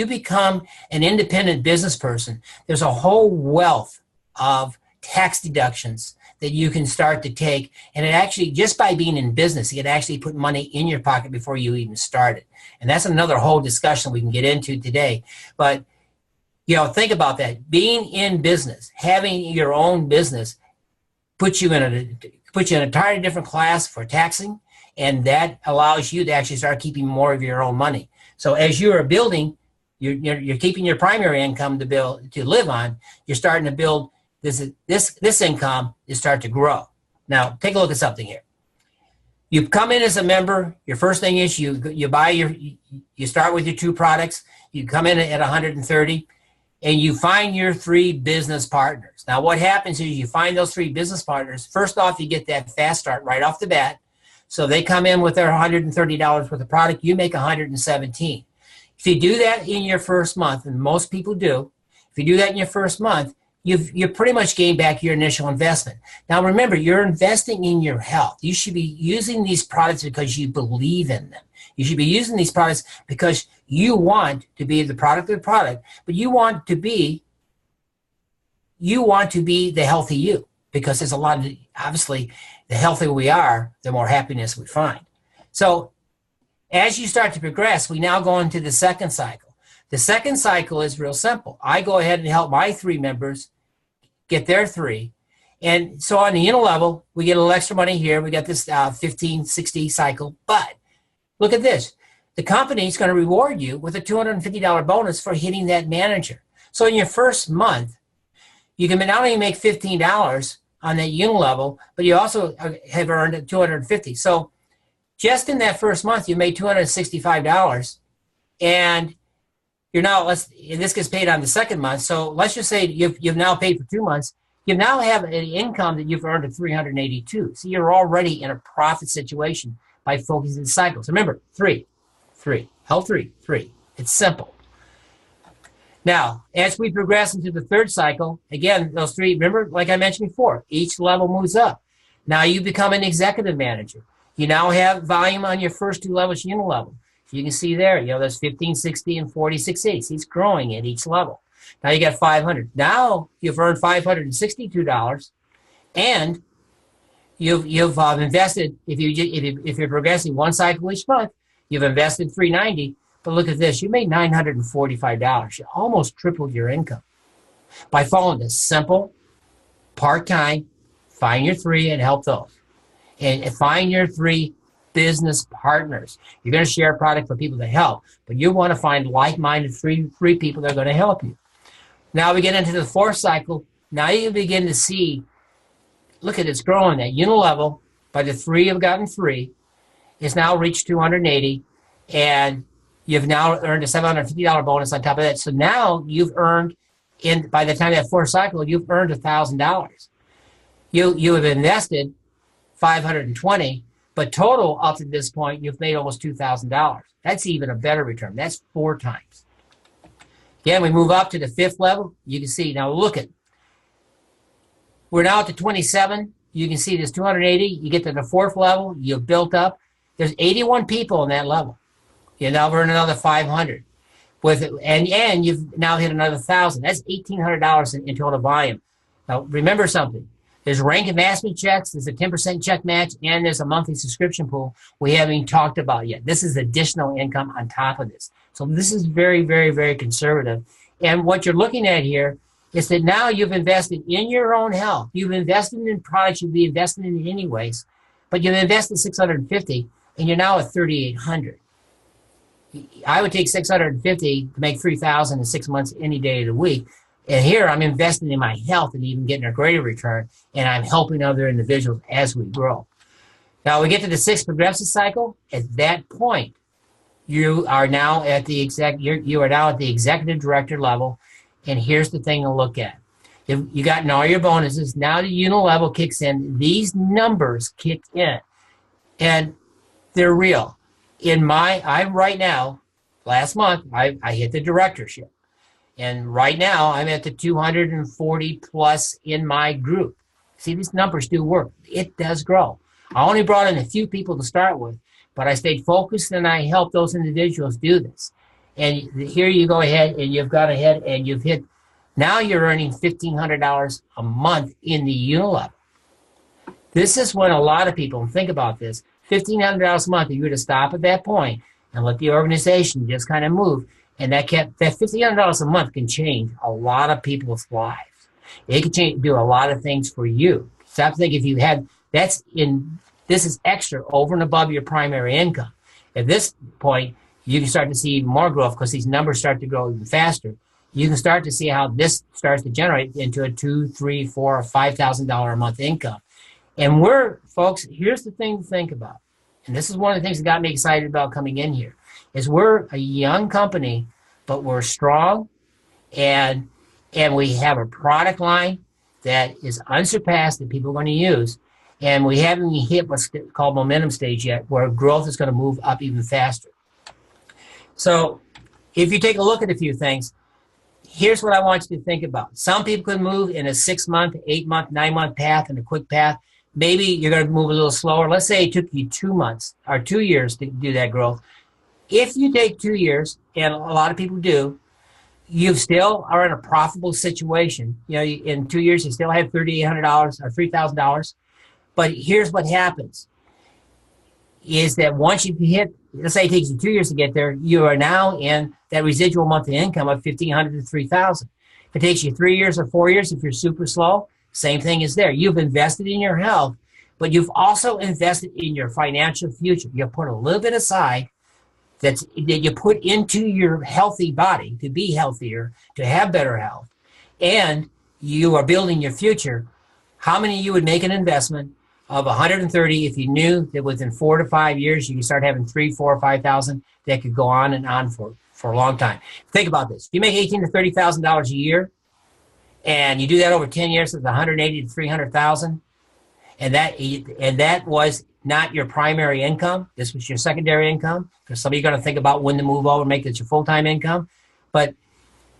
Speaker 3: become an independent business person, there's a whole wealth of tax deductions that you can start to take, and it actually, just by being in business, you can actually put money in your pocket before you even start it. And that's another whole discussion we can get into today. But, think about that. Being in business, having your own business, puts you in an entirely different class for taxing, and that allows you to actually start keeping more of your own money. So as you are building, you're keeping your primary income to live on, you're starting to build this income is start to grow. Now, take a look at something here. You come in as a member. Your first thing is you start with your 2 products. You come in at 130, and you find your 3 business partners. Now, what happens is you find those 3 business partners. First off, you get that fast start right off the bat. So they come in with their $130 worth of product. You make $117. If you do that in your first month, and most people do, if you do that in your first month, you've pretty much gained back your initial investment. Now, remember, you're investing in your health. You should be using these products because you believe in them. You should be using these products because you want to be the product of the product, but you want to be the healthy you, because there's a lot of, obviously, the healthier we are, the more happiness we find. So as you start to progress, we now go into the second cycle. The second cycle is real simple. I go ahead and help my 3 members get their 3. And so on the unit level, we get a little extra money here. We got this 1560 cycle. But look at this. The company is going to reward you with a $250 bonus for hitting that manager. So in your first month, you can not only make $15 on that unit level, but you also have earned $250. So just in that first month, you made $265. And you're now, this gets paid on the second month. So let's just say you've now paid for 2 months. You now have an income that you've earned of $382. So you're already in a profit situation by focusing the cycles. Remember, 3, health 3. It's simple. Now, as we progress into the third cycle, again, those 3, remember, like I mentioned before, each level moves up. Now you become an executive manager. You now have volume on your first 2 levels, unit level. You can see there, there's 1560 and 4680. He's growing at each level. Now you got 500. Now you've earned $562, and you've invested. If you're progressing 1 cycle each month, you've invested $390. But look at this, you made $945. You almost tripled your income by following this simple, part-time, find your 3 and help those, and find your 3 business partners. You're going to share a product for people to help, but you want to find like-minded 3 people that are going to help you. Now we get into the 4th cycle. Now you begin to see, look at it's growing. That unit level, by the 3 have gotten 3, it's now reached 280, and you've now earned a $750 bonus on top of that. So now you've earned, by the time of that 4th cycle, you've earned $1,000. You have invested $520. But total, up to this point, you've made almost $2,000. That's even a better return. That's 4 times. Again, we move up to the 5th level. You can see, now look at, we're now at the 27. You can see there's 280. You get to the 4th level, you've built up. There's 81 people in that level. You now earn another 500. and you've now hit another 1,000. That's $1,800 in total volume. Now, remember something. There's rank advancement checks, there's a 10% check match, and there's a monthly subscription pool we haven't even talked about yet. This is additional income on top of this. So this is very, very, very conservative. And what you're looking at here is that now you've invested in your own health. You've invested in products you'd be investing in anyways, but you've invested $650, and you're now at $3,800. I would take $650 to make $3,000 in 6 months any day of the week. And here I'm investing in my health and even getting a greater return, and I'm helping other individuals as we grow. Now we get to the 6th progressive cycle. At that point, you are now at the executive director level, and here's the thing to look at. If you gotten all your bonuses, now the unilevel kicks in. These numbers kick in, and they're real. Right now, last month, I hit the directorship. And right now, I'm at the 240 plus in my group. See, these numbers do work. It does grow. I only brought in a few people to start with, but I stayed focused and I helped those individuals do this. And here you go ahead and you've gone ahead and you've hit, now you're earning $1,500 a month in the unilevel. This is when a lot of people, and think about this, $1,500 a month, if you were to stop at that point and let the organization just kind of move, and that $1,500 a month can change a lot of people's lives. It can do a lot of things for you. Stop thinking if you had, this is extra over and above your primary income. At this point, you can start to see even more growth because these numbers start to grow even faster. You can start to see how this starts to generate into a $2,000, $3,000, $4,000, or $5,000 a month income. And folks, here's the thing to think about. And this is one of the things that got me excited about coming in here. Is we're a young company, but we're strong, and we have a product line that is unsurpassed that people are going to use, and we haven't hit what's called momentum stage yet, where growth is going to move up even faster. So if you take a look at a few things, here's what I want you to think about. Some people can move in a 6-month, 8-month, 9-month path and a quick path. Maybe you're going to move a little slower. Let's say it took you 2 months or 2 years to do that growth. If you take 2 years, and a lot of people do, you still are in a profitable situation. You know, in 2 years, you still have $3,800 or $3,000. But here's what happens, is that once you hit, let's say it takes you 2 years to get there, you are now in that residual monthly income of $1,500 to $3,000. If it takes you 3 years or 4 years, if you're super slow, same thing is there. You've invested in your health, but you've also invested in your financial future. You put a little bit aside that you put into your healthy body to be healthier, to have better health, and you are building your future. How many of you would make an investment of 130 if you knew that within 4 to 5 years you could start having 3, 4, or 5,000 that could go on and on for a long time? Think about this. If you make $18,000 to $30,000 a year, and you do that over 10 years, it's 180 to 300,000, and that was not your primary income. This was your secondary income, because some of you are going to think about when to move over and make this your full-time income. But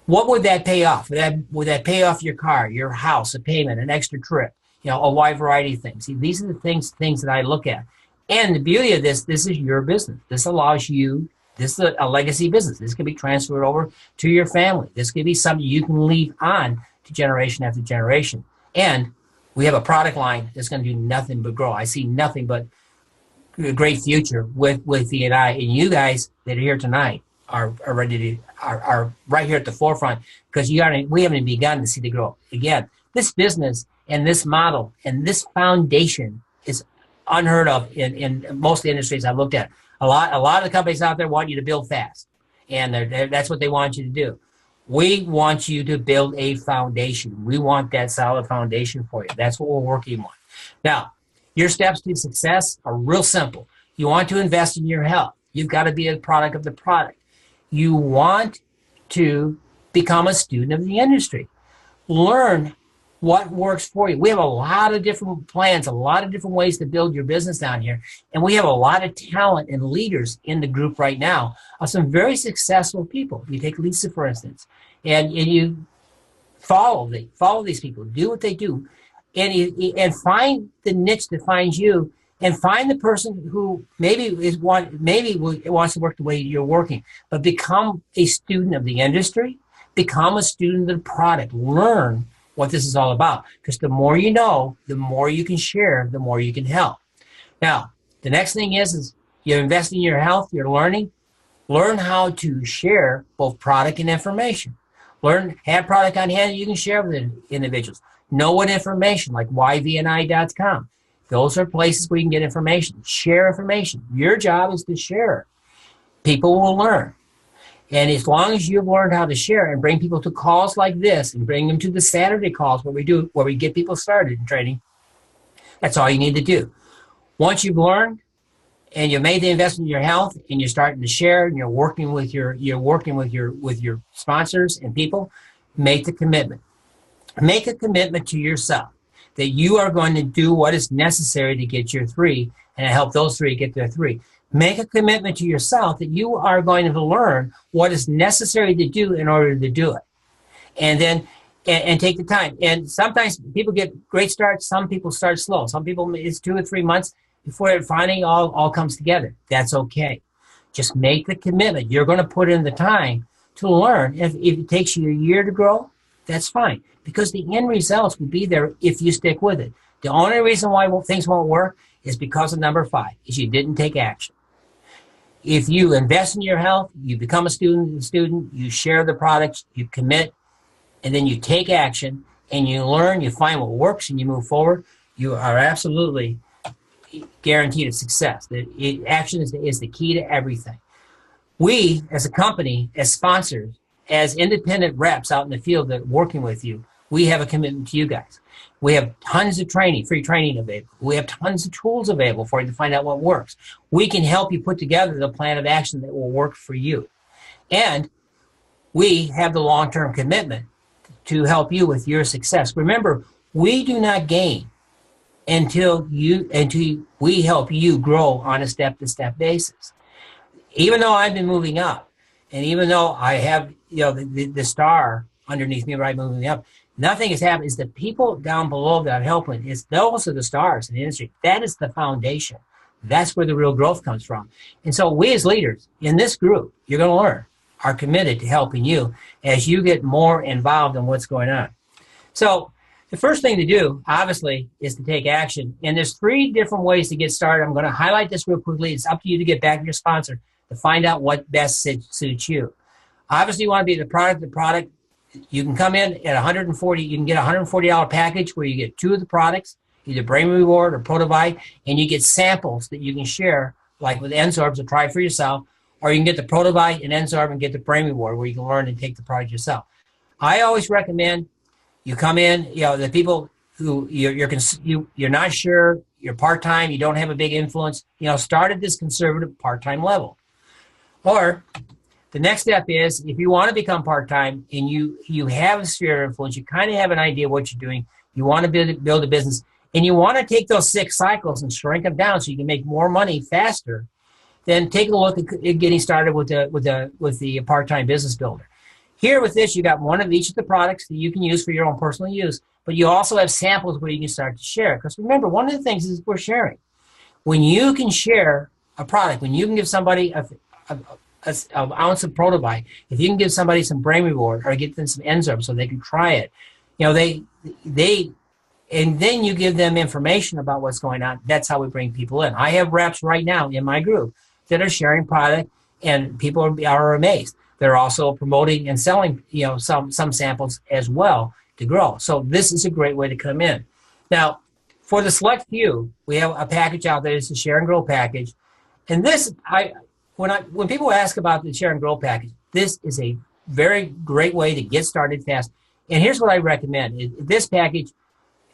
Speaker 3: what would that pay off? Would that pay off your car, your house, a payment, an extra trip, a wide variety of things? See, these are the things that I look at. And the beauty of this is your business. This allows you, this is a legacy business. This can be transferred over to your family. This could be something you can leave on to generation after generation. And we have a product line that's going to do nothing but grow. I see nothing but a great future with V&I. And you guys that are here tonight are ready to are right here at the forefront, because we haven't even begun to see the growth. Again, this business and this model and this foundation is unheard of in most of the industries I've looked at. A lot of the companies out there want you to build fast, and that's what they want you to do. We want you to build a foundation. We want that solid foundation for you. That's what we're working on. Now, your steps to success are real simple. You want to invest in your health. You've got to be a product of the product. You want to become a student of the industry. Learn what works for you. We have a lot of different plans, a lot of different ways to build your business down here. And we have a lot of talent and leaders in the group right now of some very successful people. You take Lisa, for instance, and you follow these people, do what they do, and find the niche that finds you, and find the person who maybe wants to work the way you're working, but become a student of the industry, become a student of the product, learn what this is all about. Because the more you know, the more you can share, the more you can help. Now, the next thing is you invest in your health, you're learning. Learn how to share both product and information. Have product on hand that you can share with individuals. Know what information, like yvni.com. Those are places where you can get information. Share information. Your job is to share. People will learn. And as long as you've learned how to share and bring people to calls like this and bring them to the Saturday calls where we get people started in training, that's all you need to do. Once you've learned and you've made the investment in your health and you're starting to share and you're working with your sponsors and people, make the commitment. Make a commitment to yourself that you are going to do what is necessary to get your 3 and help those 3 get their 3. Make a commitment to yourself that you are going to learn what is necessary to do in order to do it. And then and take the time. And sometimes people get great starts. Some people start slow. Some people, it's 2 or 3 months before it finally all comes together. That's okay. Just make the commitment. You're going to put in the time to learn. If it takes you a year to grow, that's fine. Because the end results will be there if you stick with it. The only reason why things won't work is because of number 5, is you didn't take action. If you invest in your health, you become a student, you share the products, you commit, and then you take action, and you learn, you find what works, and you move forward, you are absolutely guaranteed of success. Action is the key to everything. We, as a company, as sponsors, as independent reps out in the field that are working with you, we have a commitment to you guys. We have tons of training, free training available. We have tons of tools available for you to find out what works. We can help you put together the plan of action that will work for you. And we have the long-term commitment to help you with your success. Remember, we do not gain until we help you grow on a step-to-step basis. Even though I've been moving up, and even though I have the star underneath me right moving up, nothing has happened. It's the people down below that I'm helping. Those are the stars in the industry. That is the foundation. That's where the real growth comes from. And so we as leaders in this group, you're going to learn, are committed to helping you as you get more involved in what's going on. So the first thing to do, obviously, is to take action. And there's 3 different ways to get started. I'm going to highlight this real quickly. It's up to you to get back to your sponsor to find out what best suits you. Obviously, you want to be the product. You can come in at $140. You can get a $140 package where you get 2 of the products, either Brain Reward or Protovite, and you get samples that you can share, like with N-Sorb, so try it for yourself, or you can get the Protovite and N-Sorb and get the Brain Reward where you can learn and take the product yourself. I always recommend you come in, the people who you're not sure, you're part-time, you don't have a big influence, start at this conservative part-time level. Or the next step is, if you want to become part-time and you have a sphere of influence, you kind of have an idea of what you're doing, you want to build a business, and you want to take those 6 cycles and shrink them down so you can make more money faster, then take a look at getting started with the part-time business builder. Here with this, you got one of each of the products that you can use for your own personal use, but you also have samples where you can start to share. Because remember, one of the things is we're sharing. When you can share a product, when you can give somebody an ounce of Protovite, if you can give somebody some Brain Reward or get them some N-Sorb so they can try it, and then you give them information about what's going on. That's how we bring people in. I have reps right now in my group that are sharing product, and people are amazed. They're also promoting and selling, some samples as well to grow. So this is a great way to come in. Now, for the select few, we have a package out there. It's a Share and Grow package, and this when people ask about the Share and Grow package, this is a very great way to get started fast. And here's what I recommend: this package.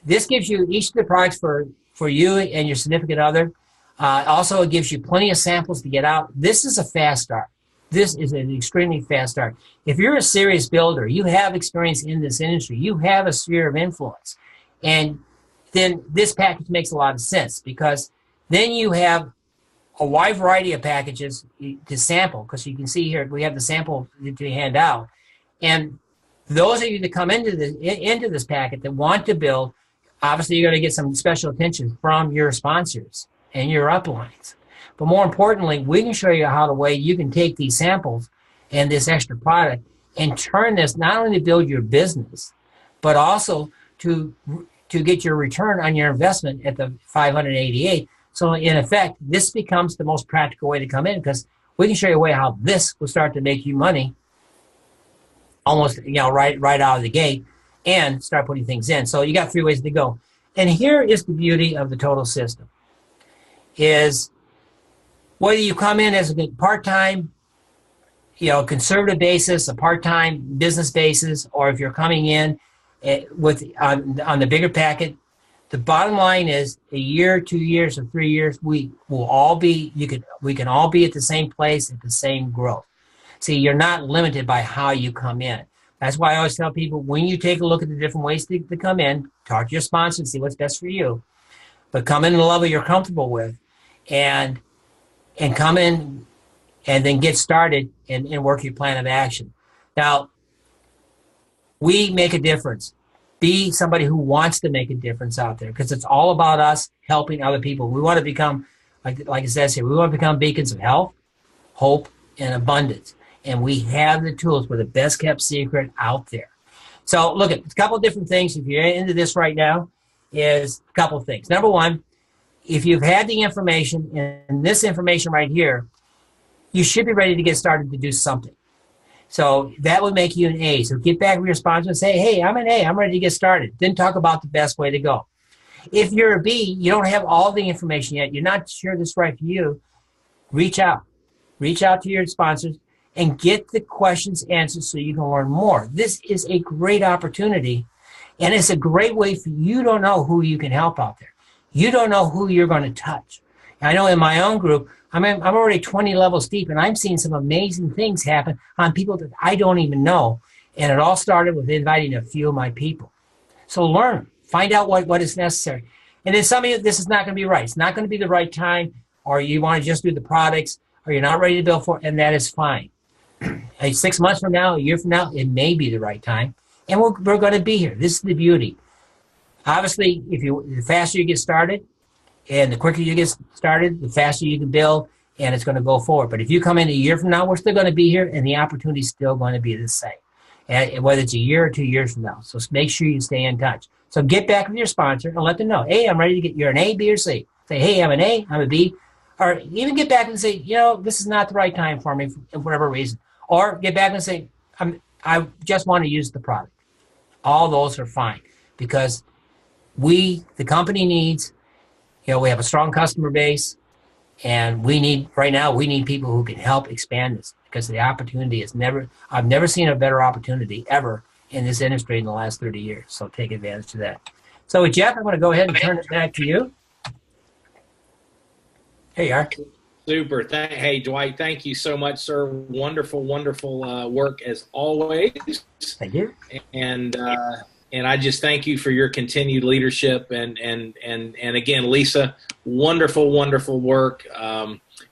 Speaker 3: This gives you each of the products for you and your significant other. Also, it gives you plenty of samples to get out. This is a fast start. This is an extremely fast start. If you're a serious builder, you have experience in this industry, you have a sphere of influence, and then this package makes a lot of sense, because then you have a wide variety of packages to sample, because you can see here we have the sample to hand out. And those of you that come into this packet that want to build, obviously you're going to get some special attention from your sponsors and your uplines. But more importantly, we can show you how the way you can take these samples and this extra product and turn this not only to build your business, but also to get your return on your investment at the 588. So in effect, this becomes the most practical way to come in, because we can show you a way how this will start to make you money almost, right out of the gate, and start putting things in. So you got 3 ways to go. And here is the beauty of the total system, is whether you come in as a part-time, conservative basis, a part-time business basis, or if you're coming in on the bigger packet, the bottom line is a year, 2 years, or 3 years, we can all be at the same place at the same growth. See, you're not limited by how you come in. That's why I always tell people, when you take a look at the different ways to come in, talk to your sponsor and see what's best for you. But come in at a level you're comfortable with, and come in and then get started and work your plan of action. Now, we make a difference. Be somebody who wants to make a difference out there, because it's all about us helping other people. We want to become, like it says here, we want to become beacons of health, hope, and abundance. And we have the tools. We're the best kept secret out there. So look, at a couple of different things. If you're into this right now, is a couple of things. Number one, if you've had the information, and this information right here, you should be ready to get started to do something. So that would make you an A. So get back with your sponsor and say, hey, I'm an A. I'm ready to get started. Then talk about the best way to go. If you're a B, you don't have all the information yet, you're not sure this is right for you, reach out. Reach out to your sponsors and get the questions answered so you can learn more. This is a great opportunity, and it's a great way for you to know who you can help out there. You don't know who you're going to touch. I know in my own group, I'm already 20 levels deep, and I'm seeing some amazing things happen on people that I don't even know. And it all started with inviting a few of my people. So learn, find out what is necessary. And then some of you, this is not going to be right. It's not going to be the right time, or you want to just do the products, or you're not ready to build for it, and that is fine. 6 months from now, a year from now, it may be the right time, and we're going to be here. This is the beauty. Obviously, the faster you get started, and the quicker you get started, the faster you can build, and it's going to go forward. But if you come in a year from now, we're still going to be here, and the opportunity is still going to be the same, and whether it's a year or 2 years from now. So make sure you stay in touch. So get back with your sponsor and let them know, hey, I'm ready to get, you're an A, B, or C. Say, hey, I'm an A, I'm a B. Or even get back and say, this is not the right time for me for whatever reason. Or get back and say, I just want to use the product. All those are fine, because the company needs, we have a strong customer base, and right now we need people who can help expand this, because the opportunity I've never seen a better opportunity ever in this industry in the last 30 years. So take advantage of that. So with Jeff, I'm going to go ahead and turn it back to you. Hey, Art.
Speaker 1: Super. Hey, Dwight, thank you so much, sir. Wonderful, wonderful work as always.
Speaker 3: Thank you.
Speaker 1: And I just thank you for your continued leadership. And again, Lisa, wonderful, wonderful work.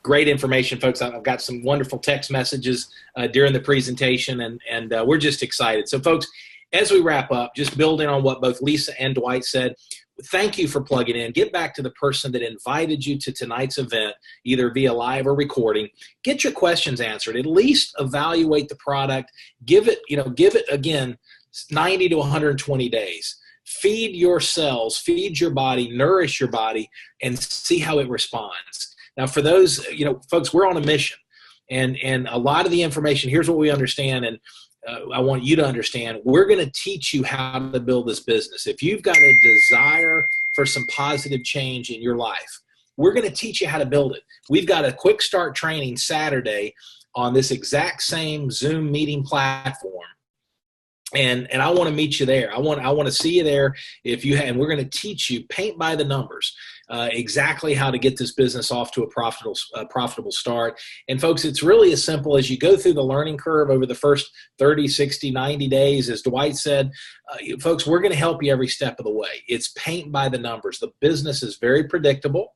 Speaker 1: Great information, folks. I've got some wonderful text messages during the presentation, and we're just excited. So, folks, as we wrap up, just building on what both Lisa and Dwight said, thank you for plugging in. Get back to the person that invited you to tonight's event, either via live or recording. Get your questions answered. At least evaluate the product. Give it again 90 to 120 days. Feed your cells, feed your body, nourish your body, and see how it responds. Now, for those, folks, we're on a mission, and a lot of the information, here's what we understand, and I want you to understand, we're going to teach you how to build this business. If you've got a desire for some positive change in your life, we're going to teach you how to build it. We've got a quick start training Saturday on this exact same Zoom meeting platform. And I want to meet you there. I want to see you there. And we're going to teach you, paint by the numbers, exactly how to get this business off to a profitable start. And folks, it's really as simple as you go through the learning curve over the first 30, 60, 90 days. As Dwight said, folks, we're going to help you every step of the way. It's paint by the numbers. The business is very predictable.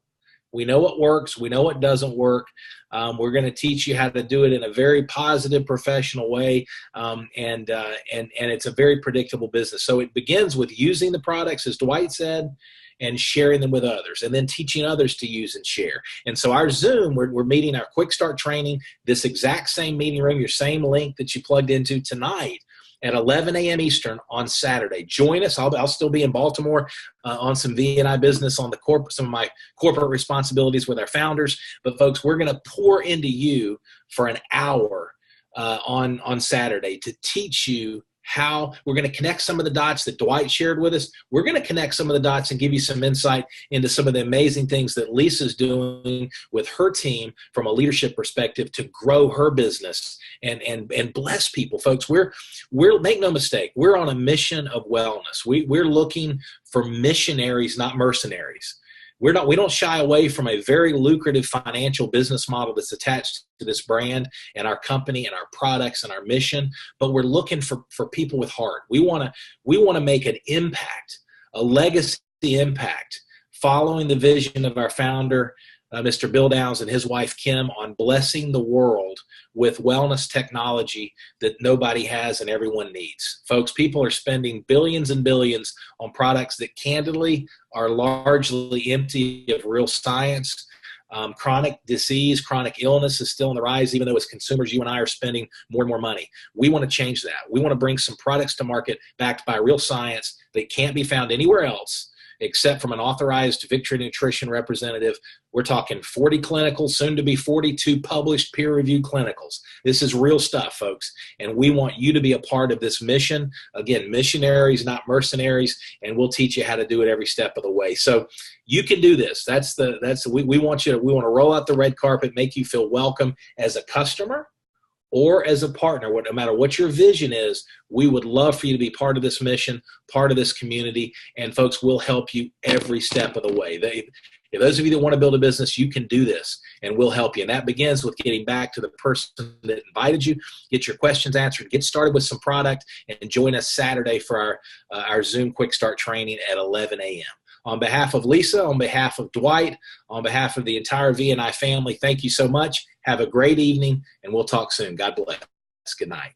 Speaker 1: We know what works. We know what doesn't work. We're going to teach you how to do it in a very positive, professional way, and it's a very predictable business. So it begins with using the products, as Dwight said. and sharing them with others, and then teaching others to use and share. And so our Zoom, we're meeting our quick start training, this exact same meeting room, your same link that you plugged into tonight at 11 a.m. Eastern on Saturday. Join us. I'll still be in Baltimore on some V&I business on some of my corporate responsibilities with our founders. But folks, we're going to pour into you for an hour on Saturday to teach you how we're going to connect some of the dots that Dwight shared with us. We're going to connect some of the dots and give you some insight into some of the amazing things that Lisa's doing with her team from a leadership perspective to grow her business and bless people. Folks, we're make no mistake, we're on a mission of wellness. We're looking for missionaries, not mercenaries. We don't shy away from a very lucrative financial business model that's attached to this brand and our company and our products and our mission, but we're looking for people with heart. We want to make an impact, a legacy impact, following the vision of our founder, Mr. Bill Downs, and his wife Kim, on blessing the world with wellness technology that nobody has and everyone needs. Folks, people are spending billions and billions on products that candidly are largely empty of real science. Chronic disease, chronic illness is still on the rise, even though as consumers, you and I are spending more and more money. We want to change that. We want to bring some products to market backed by real science that can't be found anywhere else except from an authorized Victory Nutrition representative. We're talking 40 clinicals, soon to be 42 published peer-reviewed clinicals. This is real stuff, folks, and we want you to be a part of this mission. Again, missionaries, not mercenaries, and we'll teach you how to do it every step of the way. So you can do this. We want to roll out the red carpet, make you feel welcome as a customer or as a partner. No matter what your vision is, we would love for you to be part of this mission, part of this community, and folks, we'll help you every step of the way. If those of you that want to build a business, you can do this, and we'll help you. And that begins with getting back to the person that invited you, get your questions answered, get started with some product, and join us Saturday for our Zoom Quick Start training at 11 a.m. On behalf of Lisa, on behalf of Dwight, on behalf of the entire V&I family, thank you so much. Have a great evening, and we'll talk soon. God bless. Good night.